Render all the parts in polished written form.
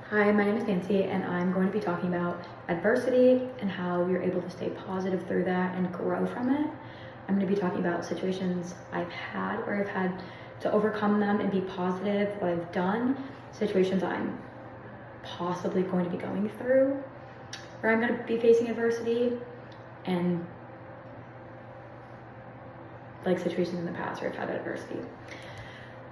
Hi, my name is Nancy, and I'm going to be talking about adversity and how you're able to stay positive through that and grow from it. I'm going to be talking about situations I've had where I've had to overcome them and be positive, what I've done, situations I'm possibly going to be going through, where I'm going to be facing adversity, and like situations in the past where I've had adversity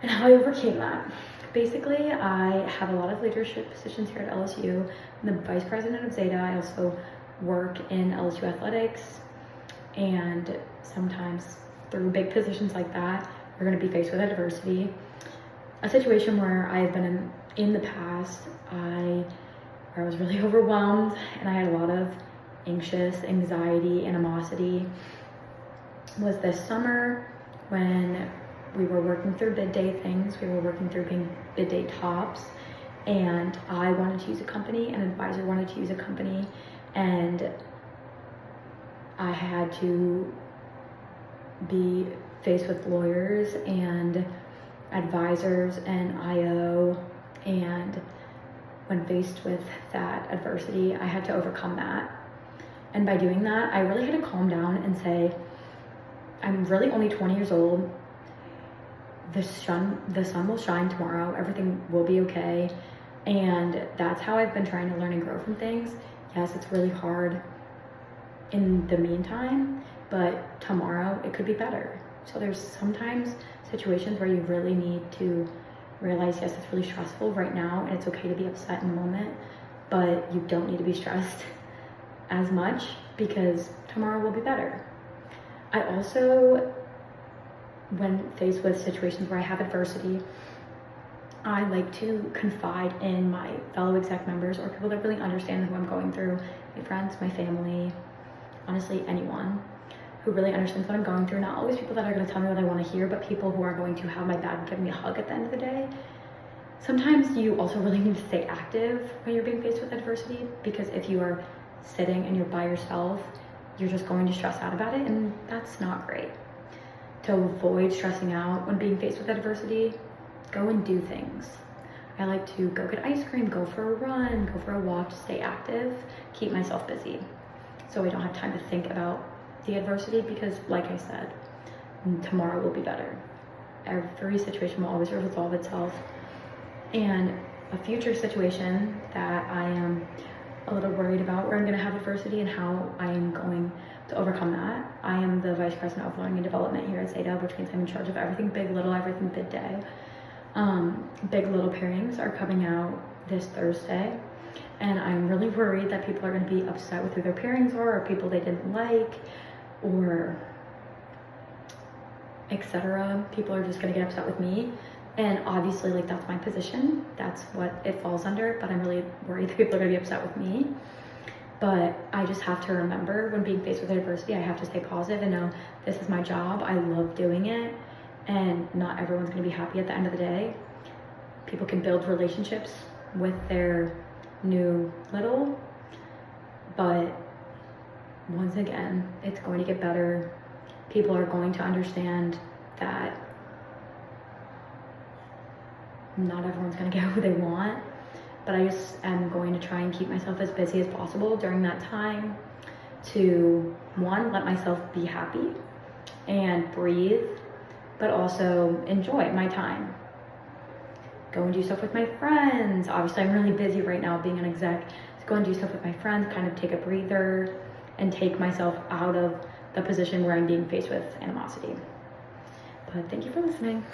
and how I overcame that. Basically, I have a lot of leadership positions here at LSU. I'm the vice president of Zeta. I also work in LSU athletics, and sometimes through big positions like that, we're going to be faced with adversity. A situation where I've been in the past, where I was really overwhelmed and I had a lot of anxiety, animosity, was this summer when we were working through bid day things. We were working through being bid day tops, and I wanted to use a company, an advisor wanted to use a company, and I had to be faced with lawyers and advisors and IO, and when faced with that adversity, I had to overcome that. And by doing that, I really had to calm down and say, I'm really only 20 years old. The sun will shine tomorrow. Everything will be okay. And that's how I've been trying to learn and grow from things. Yes, it's really hard in the meantime, but tomorrow it could be better. So there's sometimes situations where you really need to realize, yes, it's really stressful right now and it's okay to be upset in the moment, but you don't need to be stressed as much because tomorrow will be better. I also, when faced with situations where I have adversity, I like to confide in my fellow exec members or people that really understand who I'm going through, my friends, my family, honestly, anyone who really understands what I'm going through. Not always people that are going to tell me what I want to hear, but people who are going to have my back and give me a hug at the end of the day. Sometimes you also really need to stay active when you're being faced with adversity, because if you are sitting and you're by yourself, you're just going to stress out about it, and that's not great. To avoid stressing out when being faced with adversity, go and do things. I like to go get ice cream, go for a run, go for a walk, to stay active, keep myself busy, so I don't have time to think about the adversity, because like I said, tomorrow will be better. Every situation will always resolve itself. And a future situation that I am a little worried about, where I'm going to have adversity and how I am going to overcome that. I am the vice president of learning and development here at Zeta, which means I'm in charge of everything big, little, everything bid day. Big Little pairings are coming out this Thursday, and I'm really worried that people are going to be upset with who their pairings are, or people they didn't like, or etc. People are just going to get upset with me. And obviously, like, that's my position. That's what it falls under, but I'm really worried that people are gonna be upset with me. But I just have to remember, when being faced with adversity, I have to stay positive and know this is my job. I love doing it, and not everyone's gonna be happy at the end of the day. People can build relationships with their new little, but once again, it's going to get better. People are going to understand that not everyone's gonna get who they want, but I just am going to try and keep myself as busy as possible during that time to, one, let myself be happy and breathe, but also enjoy my time. Go and do stuff with my friends. Obviously, I'm really busy right now being an exec, so go and do stuff with my friends, kind of take a breather and take myself out of the position where I'm being faced with animosity. But thank you for listening.